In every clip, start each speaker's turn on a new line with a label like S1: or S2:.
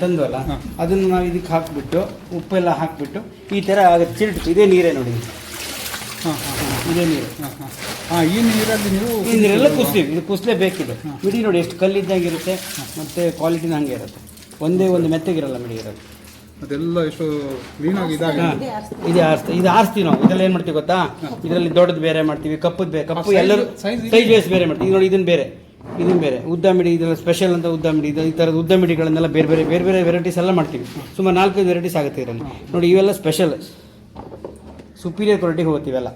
S1: ತಂದ್ವಲ್ಲ ಅದನ್ನು ನಾವು ಇದಕ್ಕೆ ಹಾಕಿಬಿಟ್ಟು ಉಪ್ಪೆಲ್ಲ ಹಾಕಿಬಿಟ್ಟು ಈ ಥರ ಆಗುತ್ತೆ ಚಿಲ್ಟು. ಇದೇ ನೀರೇ ನೋಡಿ, ಇದೇ ನೀರು.
S2: ಈ ನೀರಲ್ಲಿ ನೀವು
S1: ಈ ನೀರೆಲ್ಲ ಕುಸ್ತೀವಿ, ಇದು ಕುಸ್ಲೇಬೇಕಿದೆ. ಮಿಡಿ ನೋಡಿ ಎಷ್ಟು ಕಲ್ಲಿದ್ದಂಗೆ ಇರುತ್ತೆ ಮತ್ತು ಕ್ವಾಲಿಟಿನ ಹಂಗೆ ಇರುತ್ತೆ. ಒಂದೇ ಒಂದು ಮೆತ್ತಗಿರಲ್ಲ ಮಿಡಿ ಇರೋದು.
S2: ಅದೆಲ್ಲ ಎಷ್ಟು ಕ್ಲೀನಾಗಿ
S1: ಇದು ಆರಿಸ್ತೀವಿ ನಾವು. ಇದೆಲ್ಲ ಏನು ಮಾಡ್ತೀವಿ ಗೊತ್ತಾ, ಇದರಲ್ಲಿ ದೊಡ್ಡದು ಬೇರೆ ಮಾಡ್ತೀವಿ, ಕಪ್ಪದು ಬೇರೆ, ಕಪ್ಪು ಎಲ್ಲರೂ ಸೈಜ್ ಬೇಸ್ ಬೇರೆ ಮಾಡ್ತೀವಿ. ನೋಡಿ ಇದನ್ನು ಬೇರೆ, ಇದನ್ನು ಬೇರೆ ಉದ್ದ ಮಿಡಿ, ಇದೆಲ್ಲ ಸ್ಪೆಷಲ್ ಅಂತ ಉದ್ದ ಮಿಡಿ. ಈ ಥರದ ಉದ್ದ ಮಿಡಿಗಳನ್ನೆಲ್ಲ ಬೇರೆ ಬೇರೆ ಬೇರೆ ಬೇರೆ ವೆರೈಟೀಸ್ ಎಲ್ಲ ಮಾಡ್ತೀವಿ. ಸುಮಾರು 4-5 ವೆರೈಟೀಸ್ ಆಗುತ್ತೆ ಇದರಲ್ಲಿ. ನೋಡಿ ಇವೆಲ್ಲ ಸ್ಪೆಷಲ್ ಸುಪೀರಿಯರ್ ಕ್ವಾಲಿಟಿಗೆ ಹೋಗ್ತೀವಲ್ಲ,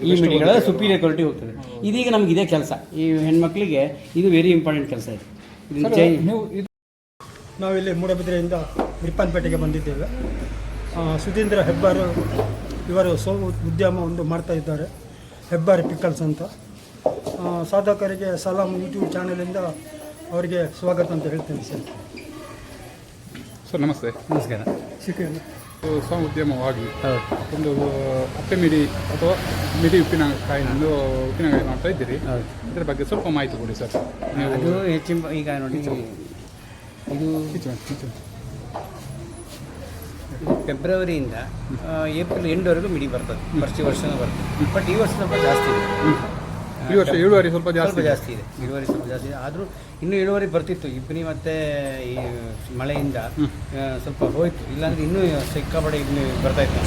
S1: ಈ ಮಿಡಿಗಳೆಲ್ಲ ಸುಪೀರಿಯರ್ ಕ್ವಾಲಿಟಿ ಹೋಗ್ತದೆ. ಇದೀಗ ನಮ್ಗೆ ಇದೇ ಕೆಲಸ, ಈ ಹೆಣ್ಮಕ್ಳಿಗೆ ಇದು ವೆರಿ ಇಂಪಾರ್ಟೆಂಟ್ ಕೆಲಸ ಇದು.
S3: ನಾವಿಲ್ಲಿ ಮೂಡಬಿದ್ರೆಯಿಂದ ರಿಪ್ಪನ್ಪೇಟೆಗೆ ಬಂದಿದ್ದೇವೆ. ಸುಧೀಂದ್ರ ಹೆಬ್ಬಾರು ಇವರು ಉದ್ಯಮ ಒಂದು ಮಾಡ್ತಾ ಇದ್ದಾರೆ, ಹೆಬ್ಬಾರಿ ಪಿಕಲ್ಸ್ ಅಂತ. ಸಾಧಕರಿಗೆ ಸಲಾಂ ಯೂಟ್ಯೂಬ್ ಚಾನಲಿಂದ ಅವರಿಗೆ ಸ್ವಾಗತ ಅಂತ ಹೇಳ್ತೇನೆ ಸರ್.
S2: ಸರ್ ನಮಸ್ತೆ.
S1: ನಮಸ್ಕಾರ.
S3: ಶಿಕ್ಷಣ
S2: ಸ್ವ ಉದ್ಯಮವಾಗಿ ಒಂದು ಅಪ್ಪೆ ಮಿಡಿ ಅಥವಾ ಮಿಡಿ ಉಪ್ಪಿನಕಾಯಿನೊಂದು ಉಪ್ಪಿನಕಾಯಿ ಮಾಡ್ತಾ ಇದ್ದೀರಿ. ಇದರ ಬಗ್ಗೆ ಸ್ವಲ್ಪ ಮಾಹಿತಿ ಕೊಡಿ ಸರ್.
S1: ಅದು ಹೆಚ್ಚಿನ ಈಗ ನೋಡಿ, ಇದು ಫೆಬ್ರವರಿಯಿಂದ ಏಪ್ರಿಲ್ ಎಂಡ್ವರೆಗೂ ಮಿಡಿ ಬರ್ತದೆ, ವರ್ಷನೂ ಬರ್ತದೆ. ಬಟ್ ಈ ವರ್ಷ ಸ್ವಲ್ಪ ಜಾಸ್ತಿ ಇದೆ.
S2: ಈ ವರ್ಷ ಇಳುವರಿ ಸ್ವಲ್ಪ ಜಾಸ್ತಿ
S1: ಇದೆ. ಇಳುವರಿ ಸ್ವಲ್ಪ ಜಾಸ್ತಿ ಇದೆ. ಆದರೂ ಇನ್ನೂ ಇಳುವರಿ ಬರ್ತಿತ್ತು. ಇಬ್ಬನಿ ಮತ್ತು ಈ ಮಳೆಯಿಂದ ಸ್ವಲ್ಪ ಹೋಯ್ತು. ಇಲ್ಲಾಂದರೆ ಇನ್ನೂ ಸಿಕ್ಕಾಪಟ್ಟೆ ಇನ್ನೂ ಬರ್ತಾಯಿತ್ತು.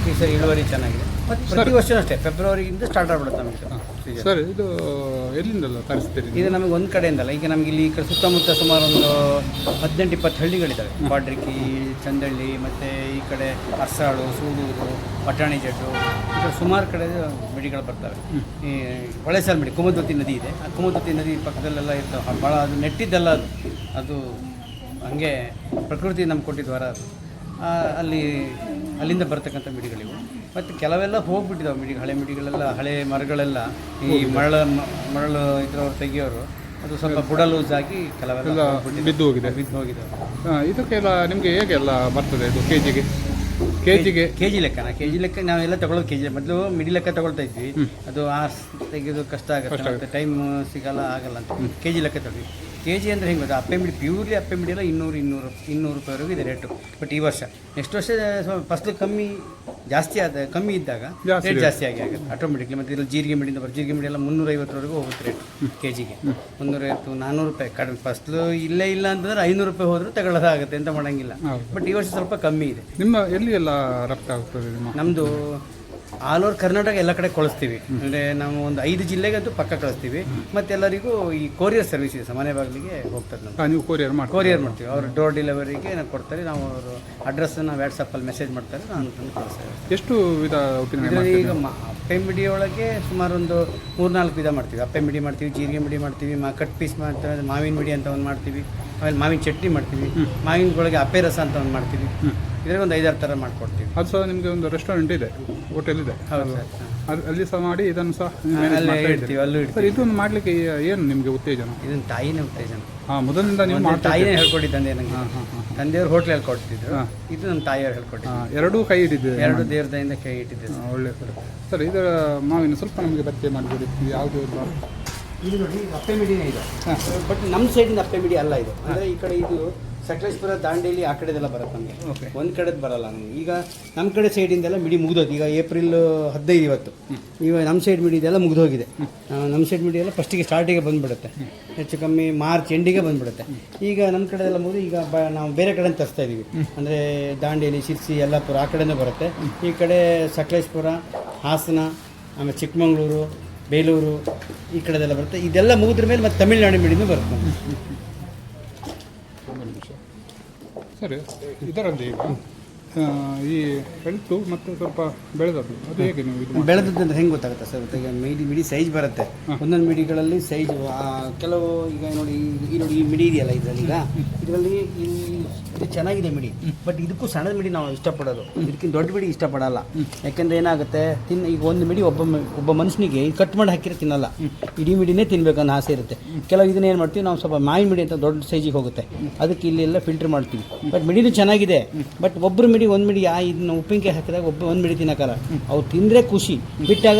S1: ಈ ಸರಿ ಇಳುವರಿ ಚೆನ್ನಾಗಿದೆ. ಮತ್ತು ಪ್ರತಿ ವರ್ಷವೂ ಅಷ್ಟೇ ಫೆಬ್ರವರಿಯಿಂದ ಸ್ಟಾರ್ಟ್ ಆಗ್ಬಿಡುತ್ತೆ ನಮಗೆ.
S2: ಸರ್ ಇದು ಎಲ್ಲಿಂದಲ್ಲ ತರಿಸ್ತೀರಿ?
S1: ಇದು ನಮಗೆ ಒಂದು ಕಡೆಯಿಂದಲ್ಲ. ಈಗ ನಮಗೆ ಇಲ್ಲಿ ಈ ಕಡೆ ಸುತ್ತಮುತ್ತ ಸುಮಾರು ಒಂದು 18-20 ಹಳ್ಳಿಗಳಿದ್ದಾವೆ. ಬಾಡ್ರಿಕಿ, ಚಂದಳ್ಳಿ, ಮತ್ತು ಈ ಕಡೆ ಅರ್ಸಾಳು, ಸೂಡೂರು, ಪಟಾಣಿ ಜಡ್ಡು, ಈ ಕಡೆ ಸುಮಾರು ಕಡೆ ಮಿಡಿಗಳು ಬರ್ತವೆ. ಈ ಹೊಳೆಸಾಲ್ ಮಿಡಿ, ಕುಮದ್ವತಿ ನದಿ ಇದೆ. ಆ ಕುಮದ್ವತಿ ನದಿ ಪಕ್ಕದಲ್ಲೆಲ್ಲ ಇರ್ತವೆ. ಭಾಳ ಅದು ನೆಟ್ಟಿದ್ದೆಲ್ಲ ಅದು ಹಾಗೆ ಪ್ರಕೃತಿ ನಮ್ಗೆ ಕೊಟ್ಟಿದ್ದು ವರ ಅದು. ಅಲ್ಲಿಂದ ಬರ್ತಕ್ಕಂಥ ಮಿಡಿಗಳಿವು. ಮತ್ತು ಕೆಲವೆಲ್ಲ ಹೋಗ್ಬಿಟ್ಟಿದ್ದಾವೆ ಮಿಡಿ, ಹಳೆ ಮಿಡಿಗಳೆಲ್ಲ, ಹಳೆ ಮರಗಳೆಲ್ಲ ಈ ಮರಳು ಇದ್ರವ್ರು ತೆಗಿಯೋರು ಅದು ಸ್ವಲ್ಪ ಬುಡ ಲೂಸ್ ಆಗಿ ಕೆಲವೆಲ್ಲ
S2: ಬಿದ್ದು ಹೋಗಿದೆ. ಇದಕ್ಕೆಲ್ಲ ನಿಮಗೆ ಹೇಗೆಲ್ಲ ಬರ್ತದೆ ಇದು ಕೆ ಜಿ ಲೆಕ್ಕ ನಾವೆಲ್ಲ ತಗೊಳ್ಳೋದು ಕೆ ಜಿ. ಮೊದಲು ಮಿಡಿ ಲೆಕ್ಕ ತಗೊಳ್ತಾ ಇದ್ವಿ. ಅದು ತೆಗೆಯೋದು ಕಷ್ಟ ಆಗುತ್ತೆ, ಮತ್ತು ಟೈಮ್ ಸಿಗಲ್ಲ, ಆಗಲ್ಲ ಅಂತ ಕೆ ಜಿ ಲೆಕ್ಕ ತಗೊಳ್ಳಿ. ಕೆ ಜಿ ಅಂದರೆ ಹೆಂಗೆ ಗೊತ್ತಾ, ಅಪ್ಪೆ ಮಿಡಿ ಪ್ಯೂರ್ಲಿ ಅಪ್ಪೆ ಮಿಡಿ ಎಲ್ಲ 200 ರೂಪಾಯಿವರೆಗೂ ಇದೆ ರೇಟು. ಬಟ್ ಈ ವರ್ಷ ನೆಕ್ಸ್ಟ್ ವರ್ಷ ಫಸ್ಲು ಕಮ್ಮಿ ಇದ್ದಾಗ ರೇಟ್ ಜಾಸ್ತಿ ಆಗುತ್ತೆ ಆಟೋಮೆಟಿಕ್ಲಿ. ಮತ್ತು ಇಲ್ಲಿ ಜೀರಿಗೆ ಮಿಡಿಯಿಂದ ಜೀರಿಗೆ ಮಿಡಿ ಎಲ್ಲ 350ವರೆಗೂ ಹೋಗುತ್ತೆ ರೇಟ್ ಕೆ ಜಿಗೆ. 350-400 ರೂಪಾಯಿ ಕಡಿಮೆ. ಫಸ್ಲು ಇಲ್ಲೇ ಇಲ್ಲ ಅಂತಂದರೆ 500 ರೂಪಾಯಿ ಹೋದರೂ ತಗೊಳ್ಳೋದಾಗುತ್ತೆ, ಎಂತ ಮಾಡೋಂಗಿಲ್ಲ. ಬಟ್ ಈ ವರ್ಷ ಸ್ವಲ್ಪ ಕಮ್ಮಿ ಇದೆ. ನಿಮ್ಮ ಎಲ್ಲಿ ಎಲ್ಲ ರಫ್ತಾಗ್ತದೆ?
S1: ನಮ್ಮದು ಆಲ್ ಓವರ್ ಕರ್ನಾಟಕ ಎಲ್ಲ ಕಡೆ ಕಳಿಸ್ತೀವಿ. ಅಂದರೆ ನಾವು ಒಂದು 5 ಜಿಲ್ಲೆಗಂತೂ ಪಕ್ಕ ಕಳಿಸ್ತೀವಿ. ಮತ್ತು ಎಲ್ಲರಿಗೂ ಈ ಕೊರಿಯರ್ ಸರ್ವಿಸ್ ಇದೆ, ಮನೆ ಬಾಗಿಲಿಗೆ ಹೋಗ್ತದೆ. ನಾವು
S2: ನೀವು ಕೊರಿಯರ್ ಮಾಡ್ತೀವಿ.
S1: ಅವರು ಡೋರ್ ಡೆಲಿವರಿಗೆ ನಾವು ಕೊಡ್ತಾರೆ. ನಾವು ಅವರು ಅಡ್ರೆಸ್ಸನ್ನು ವಾಟ್ಸಪ್ಪಲ್ಲಿ ಮೆಸೇಜ್ ಮಾಡ್ತಾರೆ, ನಾನು ತಂದು ಕಳಿಸ್ತೇವೆ.
S2: ಎಷ್ಟು ವಿಧ
S1: ಈಗ ಅಪ್ಪೆ ಮಿಡಿ ಒಳಗೆ ಸುಮಾರು ಒಂದು 3-4 ವಿಧ ಮಾಡ್ತೀವಿ. ಅಪ್ಪೆ ಮಿಡಿ ಮಾಡ್ತೀವಿ, ಜೀರಿಗೆ ಮಿಡಿ ಮಾಡ್ತೀವಿ, ಕಟ್ ಪೀಸ್ ಮಾಡ್ತೀವಿ, ಮಾವಿನ ಮಿಡಿ ಅಂತ ಒಂದು ಮಾಡ್ತೀವಿ, ಆಮೇಲೆ ಮಾವಿನ ಚಟ್ನಿ ಮಾಡ್ತೀವಿ, ಮಾವಿನೊಳಗೆ ಅಪ್ಪೆ ರಸ ಅಂತ ಒಂದು ಮಾಡ್ತೀವಿ. ಇದ್ರಾಗ ಒಂದು 5-6 ಥರ ಮಾಡಿಕೊಡ್ತೀವಿ.
S2: ಅದು ಸಹ ನಿಮಗೆ ಒಂದು ರೆಸ್ಟೋರೆಂಟ್ ಇದೆ, ಹೋಟೆಲ್ ಇದೆ.
S1: ಹೌದು ಸರ್.
S2: ಅಲ್ಲಿ ಸಹ ಮಾಡಿ ಇದನ್ನು ಸಹ
S1: ಅಲ್ಲೇ ಇಡ್ತೀವಿ, ಅಲ್ಲೂ ಇಡ್ತೀವಿ.
S2: ಸರ್ ಇದನ್ನು ಮಾಡಲಿಕ್ಕೆ ಏನು ನಿಮಗೆ ಉತ್ತೇಜನ?
S1: ಇದನ್ನು ತಾಯಿನೇ ಉತ್ತೇಜನ.
S2: ಮೊದಲಿಂದ ನೀವು
S1: ತಾಯಿನೇ ಹೇಳ್ಕೊಟ್ಟಿದ್ದು. ತಂದೆಯವರು ಹೋಟ್ಲ್ ಹೇಳ್ಕೊಡ್ತಿದ್ರು, ಇದು ನಮ್ಮ ತಾಯಿಯವ್ರು ಹೇಳ್ಕೊಟ್ಟಿದ್ದು.
S2: ಎರಡೂ ಕೈ ಹಿಡಿದಿದೆ,
S1: 2 ದೇವರದಿಂದ ಕೈ ಇಟ್ಟಿದ್ದೆ.
S2: ಒಳ್ಳೆ ಸರ್. ಇದರ ಮಾವಿನ ಸ್ವಲ್ಪ ನಮಗೆ ಪರಿಚಯ ಮಾಡಿಬಿಡಿ. ಯಾವುದು
S1: ಇದು ನೋಡಿ, ಅಪ್ಪೆ ಮಿಡಿನೇ ಇದೆ. ಬಟ್ ನಮ್ಮ ಸೈಡಿಂದ ಅಪ್ಪೆ ಮಿಡಿ ಅಲ್ಲ ಇದು. ಅಂದರೆ ಈ ಕಡೆ ಇದು ಸಕಲೇಶ್ಪುರ, ದಾಂಡೇಲಿ, ಆ ಕಡೆದೆಲ್ಲ ಬರುತ್ತೆ ನಮಗೆ. ಒಂದು ಕಡೆದು ಬರಲ್ಲ ನಮಗೆ. ಈಗ ನಮ್ಮ ಕಡೆ ಸೈಡಿಂದೆಲ್ಲ ಮಿಡಿ ಮುಗಿದೋದು. ಈಗ ಏಪ್ರಿಲ್ 15 ಇವತ್ತು. ಈಗ ನಮ್ಮ ಸೈಡ್ ಮಿಡಿ ಇದೆಲ್ಲ ಮುಗಿದೋಗಿದೆ. ನಮ್ಮ ಸೈಡ್ ಮಿಡಿ ಎಲ್ಲ ಫಸ್ಟಿಗೆ ಸ್ಟಾರ್ಟಿಗೆ ಬಂದುಬಿಡುತ್ತೆ, ಹೆಚ್ಚು ಕಮ್ಮಿ ಮಾರ್ಚ್ ಎಂಡಿಗೆ ಬಂದುಬಿಡುತ್ತೆ. ಈಗ ನಮ್ಮ ಕಡೆ ಎಲ್ಲ ಮುಗಿದು ಈಗ ನಾವು ಬೇರೆ ಕಡೆ ತರಿಸ್ತಾ ಇದ್ದೀವಿ. ಅಂದರೆ ದಾಂಡೇಲಿ, ಶಿರ್ಸಿ, ಯಲ್ಲಾಪುರ ಆ ಕಡೆಯಿಂದ ಬರುತ್ತೆ. ಈ ಕಡೆ ಸಕಲೇಶ್ಪುರ, ಹಾಸನ, ಆಮೇಲೆ ಚಿಕ್ಕಮಗಳೂರು, ಬೇಲೂರು ಈ ಕಡೆದೆಲ್ಲ ಬರುತ್ತೆ. ಇದೆಲ್ಲ ಮುಗಿದ್ರ ಮೇಲೆ ಮತ್ತೆ ತಮಿಳುನಾಡು ಮಿಡಿನೂ ಬರುತ್ತೆ.
S2: ಸರಿ, ಇದರಲ್ಲಿ ಈಗ ಈ ಹೆಲ್ತು ಮತ್ತು ಸ್ವಲ್ಪ ಬೆಳೆದದ್ದು ಅದು ಹೇಗೆ ನೀವು ಇದು
S1: ಬೆಳೆದದ್ದು ಅಂದರೆ ಹೆಂಗೆ ಗೊತ್ತಾಗುತ್ತೆ ಸರ್? ಈಗ ಮಿಡಿ ಸೈಜ್ ಬರುತ್ತೆ. ಒಂದೊಂದು ಮಿಡಿಗಳಲ್ಲಿ ಸೈಜು ಕೆಲವು ಈಗ ನೋಡಿ, ಈ ಮಿಡಿ ಇದೆಯಲ್ಲ ಇದರಲ್ಲಿ, ಈಗ ಇದರಲ್ಲಿ ಇದು ಚೆನ್ನಾಗಿದೆ ಮಿಡಿ. ಬಟ್ ಇದಕ್ಕೂ ಸಣ್ಣದ ಮಿಡಿ ನಾವು ಇಷ್ಟಪಡೋದು, ಇದಕ್ಕಿಂತ ದೊಡ್ಡ ಮಿಡಿ ಇಷ್ಟಪಡಲ್ಲ. ಯಾಕೆಂದರೆ ಏನಾಗುತ್ತೆ, ಈಗ ಒಂದು ಮಿಡಿ ಒಬ್ಬ ಮನುಷ್ಯನಿಗೆ ಕಟ್ ಮಾಡಿ ಹಾಕಿರೋ ತಿನ್ನಲ್ಲ, ಇಡೀ ಮಿಡಿನೇ ತಿನ್ಬೇಕನ್ನೋ ಆಸೆ ಇರುತ್ತೆ. ಕೆಲವು ಇದನ್ನ ಏನು ಮಾಡ್ತೀವಿ ನಾವು, ಸ್ವಲ್ಪ ಮಾವಿನ ಮಿಡಿ ಅಂತ ದೊಡ್ಡ ಸೈಜಿಗೆ ಹೋಗುತ್ತೆ, ಅದಕ್ಕೆ ಇಲ್ಲೆಲ್ಲ ಫಿಲ್ಟರ್ ಮಾಡ್ತೀವಿ. ಬಟ್ ಮಿಡಿನೂ ಚೆನ್ನಾಗಿದೆ. ಬಟ್ ಒಬ್ಬರು ಮಿಡಿ ಒಂದು ಮಿಡಿ ಇದನ್ನ ಉಪ್ಪಿನಕಾಯಿ ಹಾಕಿದಾಗ ಒಂದು ಮಿಡಿ ತಿನ್ನೋಕ್ಕಲ್ಲ. ಅವ್ರು ತಿಂದರೆ ಖುಷಿ, ಬಿಟ್ಟಾಗ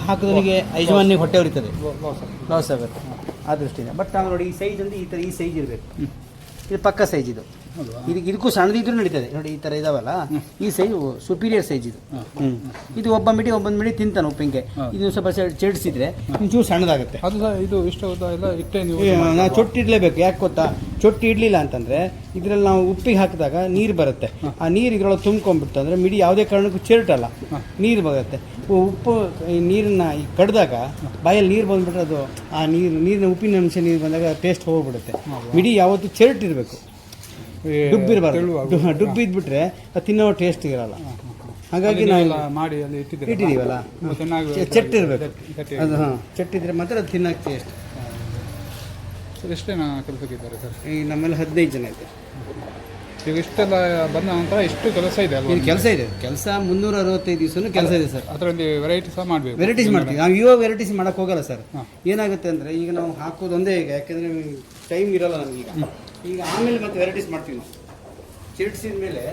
S1: ಹಾಕೋದನಿಗೆ ಯಜಮಾನಿಗೆ ಹೊಟ್ಟೆ ಉರಿತದೆ, ಲಾಸ್ ಆಗುತ್ತೆ ಆ ದೃಷ್ಟಿಯಿಂದ. ಬಟ್ ನಾವು ನೋಡಿ, ಈ ಸೈಜ್ ಅಂದರೆ ಈ ಥರ ಈ ಸೈಜ್ ಇರಬೇಕು. ಇದು ಪಕ್ಕ ಸೈಜ್ ಇದು. ಇದಕ್ಕೂ ಸಣ್ಣದಿದ್ರು ನಡೀತದೆ ನೋಡಿ, ಈ ಥರ ಇದಾವಲ್ಲ, ಈ ಸೈಜ್ ಸುಪೀರಿಯರ್ ಸೈಜ್ ಇದು. ಇದು ಒಂದೊಂದು ಮಿಡಿ ತಿಂತಾನೆ ಉಪ್ಪಿನಕಾಯಿ. ಇದು ಸ್ವಲ್ಪ ಚೆಡ್ಸಿದ್ರೆ ಒಂಚೂರು ಸಣ್ಣದಾಗುತ್ತೆ.
S2: ಅದು ಇದು ಇಷ್ಟು ಎಲ್ಲ ಇಟ್ಟೆ ನೀವು
S1: ನಾವು ಚೊಟ್ಟು ಇಡಲೇಬೇಕು. ಯಾಕೆ ಗೊತ್ತಾ, ಚೊಟ್ಟು ಇಡಲಿಲ್ಲ ಅಂತಂದರೆ ಇದರಲ್ಲಿ ನಾವು ಉಪ್ಪಿಗೆ ಹಾಕಿದಾಗ ನೀರು ಬರುತ್ತೆ. ಆ ನೀರು ಇದರೊಳಗೆ ತುಂಬ್ಕೊಂಡ್ಬಿಟ್ಟು ಅಂದರೆ ಮಿಡಿ ಯಾವುದೇ ಕಾರಣಕ್ಕೂ ಚೆರ್ಟಲ್ಲ, ನೀರು ಬರುತ್ತೆ. ಉಪ್ಪು ನೀರನ್ನ ಕಡ್ದಾಗ ಬಾಯಲ್ಲಿ ನೀರು ಬಂದುಬಿಟ್ರೆ ಅದು ಆ ನೀರಿನ ಉಪ್ಪಿನ ಅಂಶ ನೀರು ಬಂದಾಗ ಟೇಸ್ಟ್ ಹೋಗ್ಬಿಡುತ್ತೆ. ಮಿಡಿ ಯಾವತ್ತೂ ಚೆರ್ಟಿರಬೇಕು, ಡುಬ್ಬಿರಬಾರ್ದು. ಡುಬ್ಬಿ ಇದ್ಬಿಟ್ರೆ ಅದು ತಿನ್ನೋ ಟೇಸ್ಟ್ ಇರಲ್ಲ. ಹಾಗಾಗಿ ನಾವು
S2: ಮಾಡಿ ಅಲ್ಲಿ
S1: ಇಟ್ಟಿದ್ದೀವಲ್ಲ, ಚೆಟ್ಟಿರಬೇಕು ಅದು. ಚೆಟ್ಟಿದ್ರೆ ಮಾತ್ರ ಅದು ತಿನ್ನೋಕ್ಕೆ ಟೇಸ್ಟ್.
S2: ಸರ್ ಎಷ್ಟೇ ಕೆಲಸಕ್ಕಿದ್ದಾರೆ ಸರ್?
S1: ಈಗ ನಮ್ಮಲ್ಲಿ 15 ಜನ ಇದೆ.
S2: ಈಗ ಇಷ್ಟೆಲ್ಲ ಬಂದ ನಂತರ ಎಷ್ಟು ಕೆಲಸ ಇದೆ ಅಲ್ವಾ?
S1: ಇದು ಕೆಲಸ ಇದೆ, ಕೆಲಸ 365 ದಿವಸನೂ ಕೆಲಸ ಇದೆ ಸರ್.
S2: ಅದರಲ್ಲಿ ವೆರೈಟಿ ಸಹ ಮಾಡಬೇಕು.
S1: ವೆರೈಟೀಸ್ ಮಾಡ್ತೀವಿ ನಾವು. ಇವಾಗ ವೆರೈಟೀಸ್ ಮಾಡೋಕ್ಕೆ ಹೋಗಲ್ಲ ಸರ್. ಏನಾಗುತ್ತೆ ಅಂದರೆ ಈಗ ನಾವು ಹಾಕೋದೊಂದೇ ಈಗ, ಯಾಕೆಂದರೆ ಟೈಮ್ ಇರೋಲ್ಲ ನಮಗೀಗ. ಈಗ ಆಮೇಲೆ ಮತ್ತೆ ವೆರೈಟೀಸ್ ಮಾಡ್ತೀವಿ ನಾವು. ಚಿರ್ಟ್ಸಿದ ಮೇಲೆ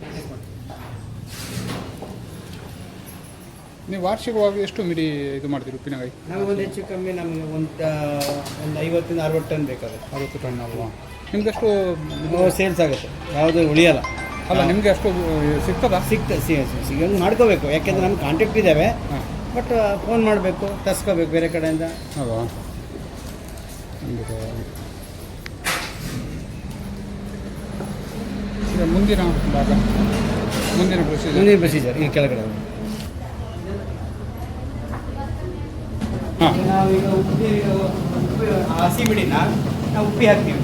S1: ವೆರೈಟೀಸ್ ಮಾಡ್ತೀವಿ.
S2: ನೀವು ವಾರ್ಷಿಕವಾಗಿ ಎಷ್ಟು ಮಿಡಿ ಇದು ಮಾಡ್ತೀರಿ ಉಪ್ಪಿನಕಾಯಿ?
S1: ನಾವು ಒಂದು ಹೆಚ್ಚು ಕಮ್ಮಿ ನಮಗೆ ಒಂದು 50 60 ಟನ್ ಬೇಕಾಗುತ್ತೆ.
S2: 60 ಟನ್ ಅಲ್ವಾ? ನಿಮ್ಗೆ ಎಷ್ಟು
S1: ಸೇಲ್ಸ್ ಆಗುತ್ತೆ, ಯಾವುದೂ ಉಳಿಯಲ್ಲ.
S2: ಅಲ್ಲ ನಿಮಗೆ ಅಷ್ಟು ಸಿಗ್ತದಾ?
S1: ಸಿಗಂಗೆ ಮಾಡ್ಕೋಬೇಕು. ಯಾಕೆಂದರೆ ನಮ್ಗೆ ಕಾಂಟ್ಯಾಕ್ಟ್ ಇದ್ದಾವೆ. ಬಟ್ ಫೋನ್ ಮಾಡಬೇಕು, ತರ್ಸ್ಕೋಬೇಕು ಬೇರೆ ಕಡೆಯಿಂದ.
S2: ಅಲ್ವಾ? ಈಗ ಮುಂದಿನ ಭಾಗ, ಮುಂದಿನ
S1: ಪ್ರೊಸೀಜರ್ ಈ ಕೆಳಗಡೆ. ನಾವೀಗ ಉಪ್ಪು ಹಸಿ ಮಿಡಿನ ನಾವು ಉಪ್ಪಿ ಹಾಕ್ತೀವಿ.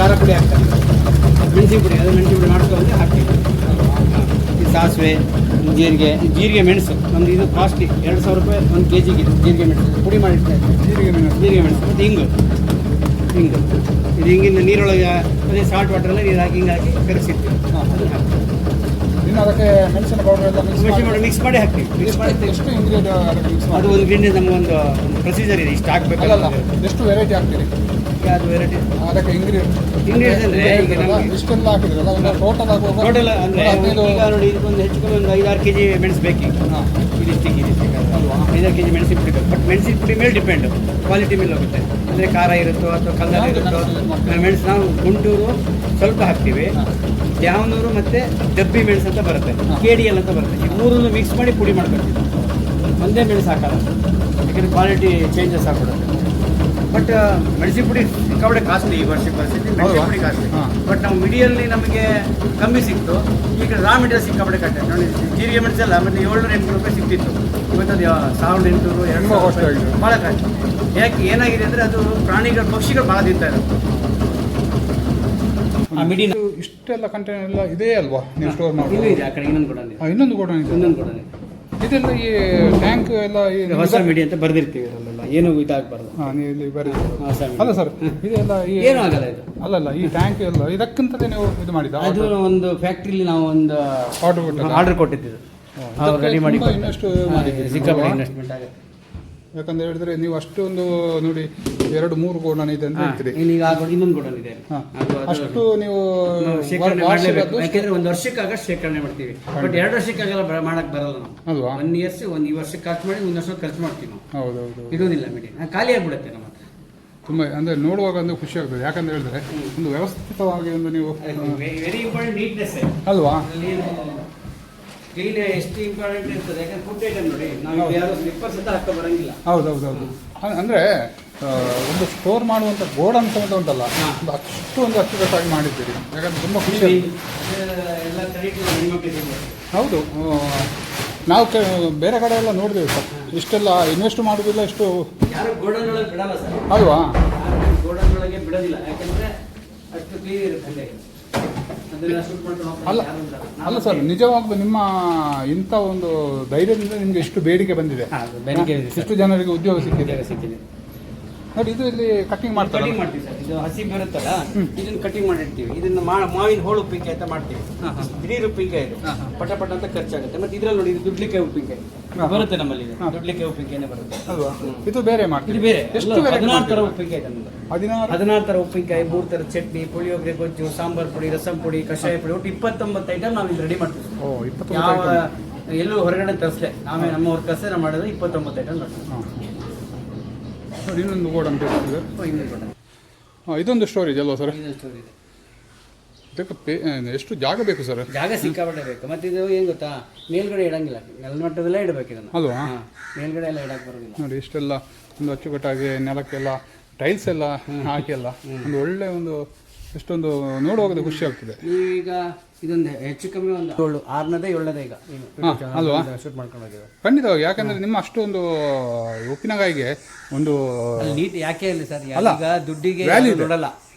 S1: ಖಾರ ಪುಡಿ ಹಾಕ್ತಾರೆ, ಮೆಣಸಿನ ಪುಡಿ, ಅದು ಮೆಣಸಿನ ಪುಡಿ ಮಾಡ್ಕೊಂಡು ಹಾಕ್ತೀವಿ. ಈ ಸಾಸಿವೆ, ಜೀರಿಗೆ ಮೆಣಸು ನಮ್ದು ಇದು ಕಾಸ್ಟ್ಲಿ, 2000 ರೂಪಾಯಿ 1 kg ಇದೆ. ಜೀರಿಗೆ ಮೆಣಸು ಪುಡಿ ಮಾಡಿರ್ತಾ ಇದ್ದೀವಿ. ಜೀರಿಗೆ ಮೆಣಸು ಮತ್ತು ಹಿಂಗು ಇದು ಹಿಂಗಿನ ನೀರೊಳಗೆ ಅದೇ ಸಾಲ್ಟ್ ವಾಟರಲ್ಲಿ ನೀರು ಹಾಕಿ ಹಿಂಗಾಗಿ ಕರೆಸಿರ್ತೀವಿ. ಅದನ್ನು ಹಾಕ್ತೀವಿ.
S2: ಇನ್ನು ಅದಕ್ಕೆ ಮೆಣಸಿನ ಪೌಡರ್ ಎಲ್ಲ
S1: ಮಿಕ್ಸ್ ಮಾಡಿ ಹಾಕ್ತೀವಿ. ಮಿಕ್ಸ್ ಮಾಡಿ
S2: ಎಷ್ಟು ಇಂಗ್ರೀಡಿಯೆಂಟ್
S1: ಅದು ಒಂದು ಗಿಣ್ಣೆ ನಮಗೊಂದು ಪ್ರೊಸೀಜರ್ ಇದೆ, ಇಷ್ಟು ಹಾಕಬೇಕಲ್ಲ.
S2: ಎಷ್ಟು ವೆರೈಟಿ ಹಾಕ್ತೀರಿ?
S1: ಅದು ವೆರೈಟಿ
S2: ಅದಕ್ಕೆ ಇಂಗ್ರೀಡಿಯೆಂಟ್
S1: ಅಂದರೆ ಈಗ ನಮಗೆ
S2: ಇಷ್ಟೆಲ್ಲ ಹಾಕಿದ್ರಲ್ಲ, ಟೋಟಲ್
S1: ಟೋಟಲ್ ಅಂದರೆ ಈಗ ನೋಡಿ ಇದಕ್ಕೊಂದು ಹೆಚ್ಚು ಕಮ್ಮಿ ಒಂದು 5-6 kg ಮೆಣಸು ಬೇಕೀಗ. ಇದಿಷ್ಟಿಗೆ 5-6 kg ಮೆಣಸಿನ ಪುಡಿ ಬೇಕು. ಬಟ್ ಮೆಣಸಿನ ಪುಡಿ ಮೇಲೆ ಡಿಪೆಂಡು, ಕ್ವಾಲಿಟಿ ಮೇಲೆ ಹೋಗುತ್ತೆ. ಅಂದರೆ ಖಾರ ಇರುತ್ತೋ ಅಥವಾ ಕಲ್ಲರ್ ಇರುತ್ತೋ. ಮೆಣಸು ನಾವು ಗುಂಟೂರು ಸ್ವಲ್ಪ ಹಾಕ್ತೀವಿ, ದ್ಯಾವನೂರು ಮತ್ತು ಡಬ್ಬಿ ಮೆಣಸು ಅಂತ ಬರುತ್ತೆ, KDL ಅಂತ ಬರುತ್ತೆ. ಈ ಮೂರನ್ನು ಮಿಕ್ಸ್ ಮಾಡಿ ಪುಡಿ ಮಾಡ್ಕೊಳ್ತೀವಿ. ಒಂದೇ ಮೆಣಸು ಹಾಕಲ್ಲ, ಯಾಕಂದರೆ ಕ್ವಾಲಿಟಿ ಚೇಂಜಸ್ ಆಗ್ಬಿಡುತ್ತೆ. ಬಟ್ ಮೆಣಸಿನ ಪುಡಿ ಸಿಕ್ಕಾಪಟ್ಟೆ ಕಾಸ್ಟ್ಲಿ ಈ ವರ್ಷಕ್ಕೆ ಪರಿಸ್ಥಿತಿ. ಮೆಣಸಿನ ಪುಡಿ ಕಾಸ್ಟ್ಲಿ. ಬಟ್ ನಾವು ಮಿಡಿಯಲ್ಲಿ ನಮಗೆ ಕಮ್ಮಿ ಸಿಕ್ತು. ಈಗ ರಾ ಮೆಟೀರಿಯಲ್ ಸಿಕ್ಕಾಪಟ್ಟೆ ಕಟ್ಟೆ ನೋಡಿ. ಜೀರಿಗೆ ಮೆಣಸಲ್ಲ ಮತ್ತೆ 700-800 ರೂಪಾಯಿ ಸಿಕ್ತಿತ್ತು. ಇವತ್ತು ಅದು 1800-2000 ಭಾಳ ಕಷ್ಟ. ಯಾಕೆ ಏನಾಗಿದೆ ಅಂದರೆ ಅದು ಪ್ರಾಣಿಗಳು, ಪಕ್ಷಿಗಳು ಭಾಳ ತಿಂತಾ ಇರೋದು. ಆ ಮಿಡಿ
S2: ಇಷ್ಟೆಲ್ಲ ಕಂಟೈನರ್ ಎಲ್ಲ ಇದೆ ಅಲ್ವಾ ನೀವು ಸ್ಟೋರ್ ಮಾಡಿ?
S1: ಇನ್ನೂ ಇದೆ, ಆ ಕಡೆ ಇನ್ನೊಂದು ಗೋಡನ್ ಇದೆ.
S2: ಇನ್ನೊಂದು ಗೋಡನ್
S1: ಇದೆ.
S2: ಇದೆಲ್ಲ ಈ ಟ್ಯಾಂಕ್ ಎಲ್ಲ
S1: ಹೊಸ ಮಿಡಿ ಅಂತ ಬರ್ದಿರ್ತೀವಿ ಅದರಲ್ಲೆಲ್ಲ, ಏನು ಇದಾಗಬಾರ್ದು.
S2: ನೀವು ಇಲ್ಲಿ ಬರೀ ಅಲ್ಲ ಸರ್, ಇದೆಲ್ಲ
S1: ಏನೂ ಆಗಲ್ಲ ಇದು.
S2: ಅಲ್ಲಲ್ಲ ಈ ಟ್ಯಾಂಕ್ ಎಲ್ಲ ಇದಕ್ಕಿಂತಲೇ ನೀವು ಇದು ಮಾಡಿದ?
S1: ಅದು ಒಂದು ಫ್ಯಾಕ್ಟ್ರಿಲಿ ನಾವು ಒಂದು ಆರ್ಡರ್ ಕೊಟ್ಟಿದ್ದು, ಅವ್ರು ರೆಡಿ ಮಾಡಿ
S2: ಇನ್ನಷ್ಟು
S1: ಸಿಕ್ಕಾಪಟ್ಟೆ ಇನ್ವೆಸ್ಟ್ಮೆಂಟ್ ಆಗುತ್ತೆ.
S2: ಯಾಕಂದ್ರೆ ಹೇಳಿದ್ರೆ ನೀವು ಅಷ್ಟೊಂದು ನೋಡಿ 2-3 ಗೋಡನ್ ಇದೆ ಅಂತ ಹೇಳ್ತೀರಿ.
S1: ಈಗ ಇನ್ನೊಂದು ಗೋಡನ್ ಇದೆ,
S2: ಅಷ್ಟು ನೀವು
S1: ಶೇಖರಣೆ ಮಾಡಲೇಬೇಕು. ಯಾಕೆಂದ್ರೆ 1 ವರ್ಷಕ್ಕಾಗಷ್ಟು ಶೇಖರಣೆ ಮಾಡ್ತೀವಿ. ಬಟ್ 2 ವರ್ಷಕ್ಕಾಗಲ್ಲ, ಮಾಡಕ್ ಬರಲ್ಲ ನಾವು.
S2: ಅಲ್ವಾ?
S1: 1 ಇಯರ್ಸ್ ಈ ವರ್ಷಕ್ಕೆ ಖರ್ಚು ಮಾಡಿ 1 ವರ್ಷಕ್ಕೆ ಖರ್ಚು ಮಾಡ್ತೀವಿ ನಾವು.
S2: ಹೌದೌದು,
S1: ಇರೋದಿಲ್ಲ ಮಿಡಿ, ಖಾಲಿ ಆಗ್ಬಿಡುತ್ತೆ ನಮ್ಮ ಹತ್ರ.
S2: ತುಂಬ ಅಂದರೆ ನೋಡುವಾಗ ಒಂದು ಖುಷಿ ಆಗ್ತದೆ. ಯಾಕಂದ್ರೆ ಹೇಳಿದ್ರೆ ಒಂದು ವ್ಯವಸ್ಥಿತವಾಗಿ ಒಂದು ನೀವು
S1: ವೆರಿ ಇಂಪಾರ್ಟೆಂಟ್ ನೀಟ್ನೆಸ್
S2: ಅಲ್ವಾ?
S1: ಕ್ಲೀನ್ ಎಷ್ಟು ಇಂಪಾರ್ಟೆಂಟ್ ಇರ್ತದೆ. ಯಾಕಂದ್ರೆ ಫುಡ್ ಐಟಮ್ ನೋಡಿ, ನಾವು ಯಾರು ಸ್ಲಿಪ್ಪರ್ಸ್ ಅಂತ ಹಾಕೋ ಬರಂಗಿಲ್ಲ.
S2: ಹೌದೌದೌದು. ಅಂದರೆ ಒಂದು ಸ್ಟೋರ್ ಮಾಡುವಂಥ ಗೋಡನ್ ಅಂತ ಉಂಟಲ್ಲ, ಅಷ್ಟು ಒಂದು ಅಚ್ಚುಕಟ್ಟಾಗಿ ಮಾಡಿದ್ದೀರಿ. ಯಾಕಂದ್ರೆ ತುಂಬ ಖುಷಿ.
S1: ಎಲ್ಲ ಕ್ರೆಡಿಟ್ ಹೆಣ್ಮಕ್ಳಿಗೆ.
S2: ಹೌದು, ನಾವು ಬೇರೆ ಕಡೆ ಎಲ್ಲ ನೋಡಿದೆವು ಸರ್, ಇಷ್ಟೆಲ್ಲ ಇನ್ವೆಸ್ಟ್ ಮಾಡೋದಿಲ್ಲ ಇಷ್ಟು.
S1: ಯಾರು ಗೋಡನ್ ಒಳಗೆ ಬಿಡಲ್ಲ ಸರ್,
S2: ಅಲ್ವಾ?
S1: ಗೋಡನ್ ಒಳಗೆ ಬಿಡೋದಿಲ್ಲ, ಯಾಕಂದ್ರೆ ಅಷ್ಟು ಕ್ಲೀನ್ ಇರುತ್ತೆ. ಅದನ್ನ ಶೂಟ್ ಮಾಡ್ಕೊಂಡು
S2: ಅಲ್ಲ
S1: ಯಾರು ಬಿಡಲ್ಲ.
S2: ಅಲ್ಲ ಸರ್, ನಿಜವಾಗ್ಲೂ ನಿಮ್ಮ ಇಂಥ ಒಂದು ಧೈರ್ಯದಿಂದ ನಿಮಗೆ ಇಷ್ಟು ಬೇಡಿಕೆ ಬಂದಿದೆ,
S1: ಬೆಂಕಿ ಇದೆ ಸರ್.
S2: ಇಷ್ಟು ಜನರಿಗೆ ಉದ್ಯೋಗ ಸಿಕ್ಕಿದೆ.
S1: ಸಿಕ್ಕಿದೆ
S2: ನೋಡಿ, ಇದು ಇಲ್ಲಿ ಕಟ್ಟಿಂಗ್ ಮಾಡ್ತಾರೆ.
S1: ಕಟಿಂಗ್ ಮಾಡ್ತೀವಿ ಸರ್, ಇದು ಹಸಿ ಬರುತ್ತಲ್ಲ, ಇದನ್ನ ಕಟಿಂಗ್ ಮಾಡಿರ್ತೀವಿ. ಇದನ್ನ ಮಾವಿನ ಹೋಳು ಉಪ್ಪಿನಕಾಯಿ ಅಂತ ಮಾಡ್ತೀವಿ. ದಿಢೀರ್ ಉಪ್ಪಿನಕಾಯಿ ಇದು ಪಟ ಪಟ ಅಂತ ಖರ್ಚಾಗುತ್ತೆ. ಮತ್ತೆ ಇದ್ರಲ್ಲಿ ನೋಡಿ, ಇದು ದುಡ್ಲಿಕಾಯಿ ಉಪ್ಪಿನಕಾಯಿ ಬರುತ್ತೆ ನಮ್ಮಲ್ಲಿ. ದುಡ್ಲಿಕಾಯಿ ಉಪ್ಪಿನಕಾಯಿನೇ ಬರುತ್ತೆ
S2: ಅಲ್ವಾ? ಇದು ಬೇರೆ ಮಾಡ್ತೀವಿ.
S1: ಇದು ಬೇರೆ
S2: ಎಷ್ಟು
S1: 16 ಥರ ಉಪ್ಪಿನಕಾಯಿ ಇದೆ ನಮ್ಮದು.
S2: 16
S1: ಥರ ಉಪ್ಪಿನಕಾಯಿ, 3 ಥರ ಚಟ್ನಿ, ಪುಳಿಯೋಗರೆ, ಗೊಜ್ಜು, ಸಾಂಬಾರ್ ಪುಡಿ, ರಸಂ ಪುಡಿ, ಕಷಾಯ ಪುಡಿ, ಒಟ್ಟು 29 ಐಟಮ್ ನಾವು ಇಲ್ಲಿ ರೆಡಿ ಮಾಡ್ತೀವಿ.
S2: ಓ, 29
S1: ಯಾವ
S2: item.
S1: ಎಲ್ಲೂ ಹೊರಗಡೆ ತರಿಸಲೆ ನಾವೇ ನಮ್ಮ ಅವ್ರ ಕಸೆ ನಾವು ಮಾಡಿದ್ರೆ 29 ಐಟಮ್ ಮಾಡ್ತೀವಿ.
S2: ನೋಡಿ, ಇನ್ನೊಂದು ಗೋಡ್ ಅಂತ ಹೇಳ್ತಿದ್ದಾರೆ. ಇದೊಂದು ಸ್ಟೋರೇಜ್ ಅಲ್ವಾ ಸರ್? ಇದಕ್ಕೆ ಎಷ್ಟು ಜಾಗ ಬೇಕು ಸರ್?
S1: ಜಾಗ ಸಿಕ್ಕಾಪಟ್ಟೆ ಬೇಕು. ಮತ್ತೆ ಇದು ಏನು ಗೊತ್ತಾ, ಮೇಲ್ಗಡೆ ಇಡಂಗಿಲ್ಲ, ನೆಲಮಟ್ಟದಲ್ಲೇ ಇಡಬೇಕು ಇದನ್ನು.
S2: ಅಲ್ವಾ?
S1: ಮೇಲ್ಗಡೆ ಎಲ್ಲ ಇಡಕ್ಕೆ ಬರೋದಿಲ್ಲ.
S2: ನೋಡಿ, ಇಷ್ಟೆಲ್ಲ ಒಂದು ಅಚ್ಚುಕಟ್ಟಾಗಿ ನೆಲಕ್ಕೆಲ್ಲ ಟೈಲ್ಸ್ ಎಲ್ಲ ಹಾಕಿ ಎಲ್ಲ ಒಂದು ಒಳ್ಳೆ ಒಂದು ಎಷ್ಟೊಂದು ನೋಡುವಾಗ ಖುಷಿ ಆಗ್ತದೆ.
S1: ಈಗ ಇದೊಂದು ಹೆಚ್ಚು ಕಮ್ಮಿ ಒಂದು 6ನೇದೇ 7ನೇದೇ ಈಗ
S2: ಅಲ್ವಾ?
S1: ಶೂಟ್ ಮಾಡ್ಕೊಂಡು ಹೋಗಿವೆ.
S2: ಖಂಡಿತವಾಗಿ, ಯಾಕಂದ್ರೆ ನಿಮ್ಮ ಅಷ್ಟೊಂದು ಉಪ್ಪಿನಕಾಯಿಗೆ ಒಂದು
S1: ನೀಟ್ ಯಾಕೆ ಇಲ್ಲ ಸರ್, ಈಗ ದುಡ್ಡಿಗೆ ನೋಡಲ್ಲ,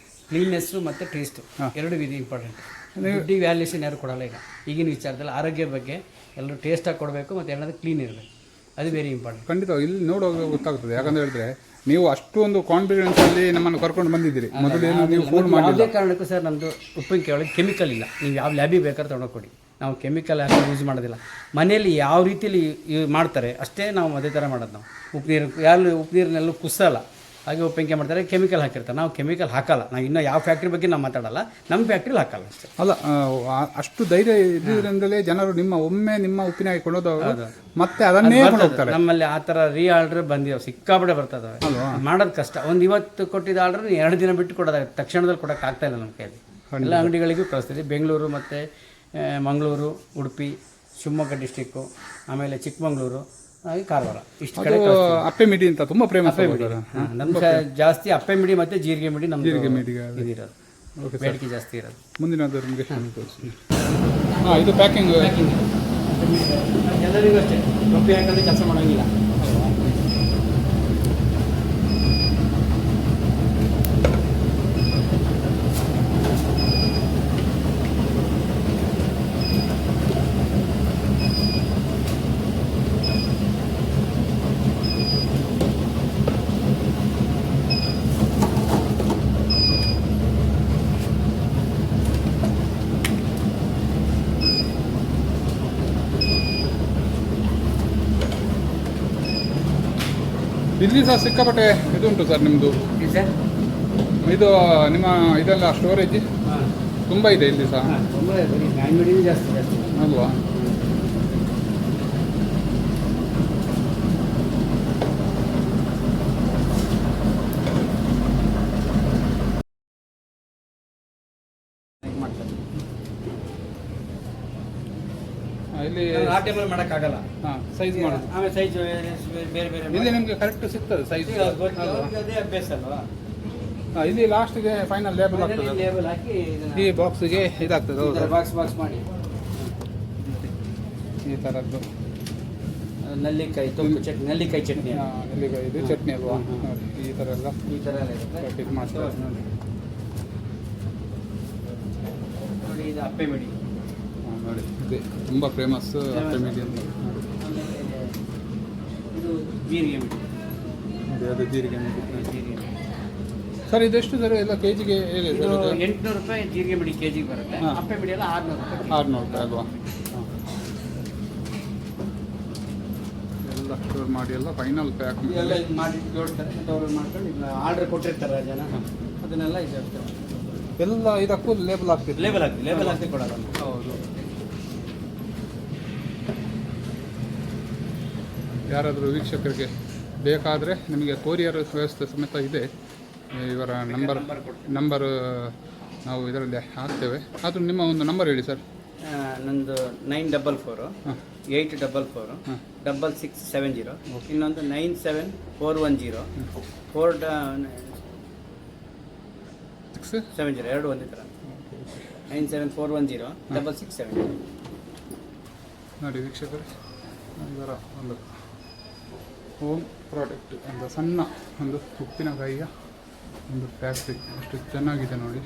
S1: ಕ್ಲೀನ್ನೆಸ್ ಮತ್ತೆ ಟೇಸ್ಟ್ ಎರಡು ಇದು ಇಂಪಾರ್ಟೆಂಟ್. ದುಡ್ಡಿಗೆ ವ್ಯಾಲ್ಯೂಷನ್ ಯಾರು ಕೊಡಲ್ಲ ಈಗ ಈಗಿನ ವಿಚಾರದಲ್ಲಿ. ಆರೋಗ್ಯ ಬಗ್ಗೆ ಎಲ್ಲರೂ ಟೇಸ್ಟಾಗಿ ಕೊಡಬೇಕು, ಮತ್ತು ಎರಡನೇದು ಕ್ಲೀನ್ ಇರಬೇಕು, ಅದು ವೆರಿ ಇಂಪಾರ್ಟೆಂಟ್.
S2: ಖಂಡಿತವಾಗಿ ಇಲ್ಲಿ ನೋಡುವಾಗ ಗೊತ್ತಾಗ್ತದೆ. ಯಾಕಂದ್ರೆ ಹೇಳಿದ್ರೆ ನೀವು ಅಷ್ಟೊಂದು ಕಾನ್ಫಿಡೆನ್ಸ್ ಅಲ್ಲಿ ನಮ್ಮನ್ನು ಕರ್ಕೊಂಡು ಬಂದಿದ್ದೀರಿ. ಮೊದಲೇನು ನೀವು ಫೋನ್ ಮಾಡಿ
S1: ಯಾವುದೇ ಕಾರಣಕ್ಕೂ ಸರ್ ನಮ್ಮದು ಉಪ್ಪಿನಕಾಯಿ ಒಳಗೆ ಕೆಮಿಕಲ್ ಇಲ್ಲ. ನೀವು ಯಾವ ಲ್ಯಾಬಿಗೆ ಬೇಕಾದ್ರೆ ತೊಗೊಂಡೋಗಿ ನಾವು ಕೆಮಿಕಲ್ ಹಾಕಿ ಯೂಸ್ ಮಾಡೋದಿಲ್ಲ. ಮನೆಯಲ್ಲಿ ಯಾವ ರೀತಿಯಲ್ಲಿ ಮಾಡ್ತಾರೆ ಅಷ್ಟೇ ನಾವು ಅದೇ ಥರ ಮಾಡೋದು. ನಾವು ಉಪ್ಪು ನೀರು ಯಾರು ಉಪ್ಪು ನೀರನ್ನೆಲ್ಲೂ ಕುಸಲ್ಲ, ಹಾಗೆ ಉಪ್ಪಿನಕಾಯಿ ಮಾಡ್ತಾರೆ, ಕೆಮಿಕಲ್ ಹಾಕಿರ್ತಾರೆ. ನಾವು ಕೆಮಿಕಲ್ ಹಾಕಲ್ಲ. ನಾವು ಇನ್ನೂ ಯಾವ ಫ್ಯಾಕ್ಟ್ರಿ ಬಗ್ಗೆ ನಾವು ಮಾತಾಡಲ್ಲ, ನಮ್ಮ ಫ್ಯಾಕ್ಟ್ರಿಲಿ ಹಾಕಲ್ಲ ಅಷ್ಟೇ.
S2: ಅಲ್ಲ, ಅಷ್ಟು ಧೈರ್ಯ ಇದ್ದಿದ್ರಿಂದಲೇ ಜನರು ನಿಮ್ಮ ಉಪ್ಪಿನಕಾಯಿ ಕೊಳ್ಳೋದು ಮತ್ತೆ ಅದನ್ನೇ ಹೋಗ್ತಾರೆ.
S1: ನಮ್ಮಲ್ಲಿ ಆ ಥರ ರೀ ಆರ್ಡರ್ ಬಂದಿವೆ, ಸಿಕ್ಕಾಪಟ್ಟೆ ಬರ್ತದೆ. ಮಾಡೋದು ಕಷ್ಟ. ಒಂದು ಇವತ್ತು ಕೊಟ್ಟಿದ್ದ ಆರ್ಡರ್ 2 ದಿನ ಬಿಟ್ಟು ಕೊಡೋದಾಗುತ್ತೆ, ತಕ್ಷಣದಲ್ಲಿ ಕೊಡೋಕೆ ಆಗ್ತಾ ಇಲ್ಲ ನಮ್ಮ ಕೈಯಲ್ಲಿ. ಎಲ್ಲ ಅಂಗಡಿಗಳಿಗೂ ಕಳಿಸ್ತೀವಿ. ಬೆಂಗಳೂರು ಮತ್ತು ಮಂಗಳೂರು, ಉಡುಪಿ, ಶಿವಮೊಗ್ಗ ಡಿಸ್ಟಿಕ್ಕು, ಆಮೇಲೆ ಚಿಕ್ಕಮಗಳೂರು, ಹಾಗೆ ಕಾರವಾರ, ಇಷ್ಟು ಕಡೆ
S2: ಅಪ್ಪೆ ಮಿಡಿ ಅಂತ ತುಂಬ ಫೇಮಸ್.
S1: ನಮ್ಗೆ ಜಾಸ್ತಿ ಅಪ್ಪೆ ಮಿಡಿ ಮತ್ತು ಜೀರಿಗೆ ಮಿಡಿ ನಮ್ಗೆ ಇದಿರೋದು, ಬೇಡಿಕೆ ಜಾಸ್ತಿ ಇರೋದು.
S2: ಮುಂದಿನದು ನಿಮಗೆ ತೋರಿಸಿ. ಇದು ಪ್ಯಾಕಿಂಗ್
S1: ಎಲ್ಲರಿಗೂ ಅಷ್ಟೇ, ಟೊಪ್ಪಿ ಹಾಕಿದ್ರೆ ಕೆಲಸ ಮಾಡೋಂಗಿಲ್ಲ.
S2: ಇಲ್ಲಿ ಸಹ ಸಿಕ್ಕಾಪಟ್ಟೆ ಇದು ಉಂಟು ಸರ್ ನಿಮ್ಮದು. ಇದು ನಿಮ್ಮ ಇದೆಲ್ಲ ಸ್ಟೋರೇಜ್ ತುಂಬ ಇದೆ ಇಲ್ಲಿ ಸಹ
S1: ಜಾಸ್ತಿ
S2: ಅಲ್ವಾ? ಇಲ್ಲಿ
S1: ಆ ಟೈಮಲ್ಲಿ ಮಾಡೋಕ್ಕಾಗಲ್ಲ,
S2: ಸೈಜ್ ಮಾಡೋದು.
S1: ಆಮೇಲೆ ಸೈಜ್ ಬೇರೆ ಬೇರೆ
S2: ಇಲ್ಲಿ ನಿಮಗೆ ಕರೆಕ್ಟ್ ಸಿಗ್ತದೆ ಸೈಜ್.
S1: ಅದೇ ಅಭ್ಯಾಸ ಅಲ್ವಾ?
S2: ಇಲ್ಲಿ ಲಾಸ್ಟ್ಗೆ ಫೈನಲ್ ಲೇಬಲ್ ಆಗ್ತದೆ.
S1: ಲೇಬಲ್ ಹಾಕಿ
S2: ಈ ಬಾಕ್ಸ್ಗೆ ಇದಾಗ್ತದೆ.
S1: ಬಾಕ್ಸ್ ಮಾಡಿ
S2: ಈ ಥರದ್ದು
S1: ನೆಲ್ಲಿಕಾಯಿ ಚಟ್ನಿ, ನೆಲ್ಲಿಕಾಯಿ ಚಟ್ನಿ,
S2: ನೆಲ್ಲಿಕಾಯಿ ಇದು ಚಟ್ನಿ ಅಲ್ವಾ? ನೋಡಿ, ಈ ಥರ ಎಲ್ಲ
S1: ಇರುತ್ತೆ.
S2: ಇದು ಮಾಡ್ತಾರೆ
S1: ನೋಡಿ, ಇದು ಅಪ್ಪೆ ಮಿಡಿ.
S2: ನೋಡಿ, ಇದೆ ತುಂಬ ಫೇಮಸ್ ಅಪ್ಪೆ ಮಿಡಿ ಅಂತ.
S1: ಇದು ಜೀರಿಗೆ ಮಿಡಿ.
S2: ನೋಡಿ, ಅದು ಜೀರಿಗೆ ಮಿಡಿ.
S1: ಜೀರಿಗೆ
S2: ಸರ್, ಇದೆಷ್ಟು ಸರ್ ಎಲ್ಲ ಕೆ ಜಿಗೆ? ಹೇಗೆ ಸರ್?
S1: 800 ರೂಪಾಯಿ ಜೀರಿಗೆ ಮಿಡಿ ಕೆ ಜಿಗೆ ಬರುತ್ತೆ. ಅಪ್ಪೆ ಮಿಡಿ ಎಲ್ಲ 600 ರೂಪಾಯಿ.
S2: 600 ರೂಪಾಯಿ ಅಲ್ವಾ? ಎಲ್ಲ ಸ್ಟೋರ್ ಮಾಡಿ ಎಲ್ಲ ಫೈನಲ್ ಪ್ಯಾಕ್
S1: ಎಲ್ಲ ಇದು ಮಾಡಿ ಜೋಡಿಸ್ತಾರೆ. ಮತ್ತು ಅವ್ರು ಮಾಡ್ಕೊಂಡು ಈಗ ಆರ್ಡ್ರ್ ಕೊಟ್ಟಿರ್ತಾರೆ ಜನ, ಅದನ್ನೆಲ್ಲ ಇದು
S2: ಎಲ್ಲ ಇದಕ್ಕೂ ಲೇಬಲ್ ಆಗ್ತಿದೆ.
S1: ಲೇಬಲ್ ಹಾಕಿ ಕೊಡೋದು.
S2: ಹೌದು. ಯಾರಾದರೂ ವೀಕ್ಷಕರಿಗೆ ಬೇಕಾದರೆ ನಿಮಗೆ ಕೊರಿಯರ್ ವ್ಯವಸ್ಥೆ ಸಮೇತ ಇದೆ. ಇವರ ನಂಬರ್ ನಾವು ಇದರಲ್ಲಿ ಹಾಕ್ತೇವೆ. ಆದರೂ ನಿಮ್ಮ ಒಂದು ನಂಬರ್ ಹೇಳಿ ಸರ್.
S1: ನಂದು 944 844 6670. ಇನ್ನೊಂದು 97410 470, ಎರಡು ಒಂದೇ ಥರ. 97410 6670.
S2: ನೋಡಿ ವೀಕ್ಷಕರೇ, ಇದರ ಒಂದು ಹೋಮ್ ಪ್ರಾಡಕ್ಟ್ ಅಂತ ಸಣ್ಣ ಒಂದು ಉಪ್ಪಿನಕಾಯಿಯ ಒಂದು ಫ್ಯಾಕ್ಟ್ರಿ ಅಷ್ಟು ಚೆನ್ನಾಗಿದೆ ನೋಡಿ,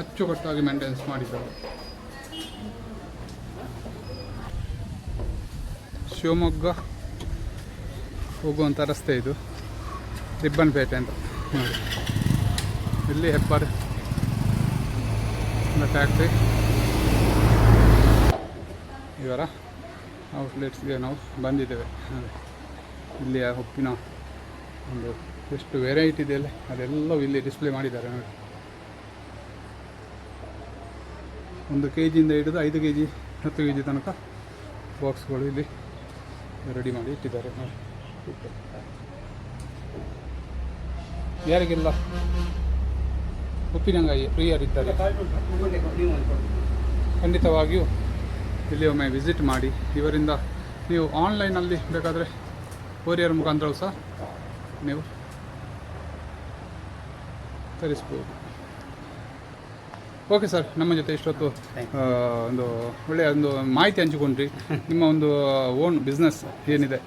S2: ಅಚ್ಚುಕಟ್ಟಾಗಿ ಮೇಂಟೆನೆನ್ಸ್ ಮಾಡಿದ್ದಾರೆ. ಶಿವಮೊಗ್ಗ ಹೋಗುವಂಥ ರಸ್ತೆ ಇದು, ರಿಬ್ಬನ್ಪೇಟೆ ಅಂತ ನೋಡಿ. ಇಲ್ಲಿ ಹೆಬ್ಬಾರ್ ಫ್ಯಾಕ್ಟ್ರಿ, ಇವರ ಔಟ್ಲೆಟ್ಸ್ಗೆ ನಾವು ಬಂದಿದ್ದೇವೆ. ಇಲ್ಲಿ ಉಪ್ಪಿನ ಒಂದು ಎಷ್ಟು ವೆರೈಟಿ ಇದೆಯಲ್ಲ ಅದೆಲ್ಲವೂ ಇಲ್ಲಿ ಡಿಸ್ಪ್ಲೇ ಮಾಡಿದ್ದಾರೆ ನೋಡಿ. 1 kg ಹಿಡಿದು 5 kg 10 kg ತನಕ ಬಾಕ್ಸ್ಗಳು ಇಲ್ಲಿ ರೆಡಿ ಮಾಡಿ ಇಟ್ಟಿದ್ದಾರೆ ನೋಡಿ. ಯಾರಿಗೆಲ್ಲ ಉಪ್ಪಿನಕಾಯಿ ಪ್ರಿಯರಿದ್ದಾರೆ ಖಂಡಿತವಾಗಿಯೂ ಇಲ್ಲಿ ಒಮ್ಮೆ ವಿಸಿಟ್ ಮಾಡಿ. ಇವರಿಂದ ನೀವು ಆನ್ಲೈನಲ್ಲಿ ಬೇಕಾದರೆ ಕೊರಿಯರ್ ಮುಖಾಂತರವೂ ಸಹ ನೀವು ತರಿಸ್ಬೋದು. ಓಕೆ ಸರ್, ನಮ್ಮ ಜೊತೆ ಇಷ್ಟೊತ್ತು ಒಂದು ಒಳ್ಳೆಯ ಒಂದು ಮಾಹಿತಿ ಹಂಚಿಕೊಂಡ್ರಿ. ನಿಮ್ಮ ಒಂದು ಓನ್ ಬಿಸ್ನೆಸ್ ಏನಿದೆ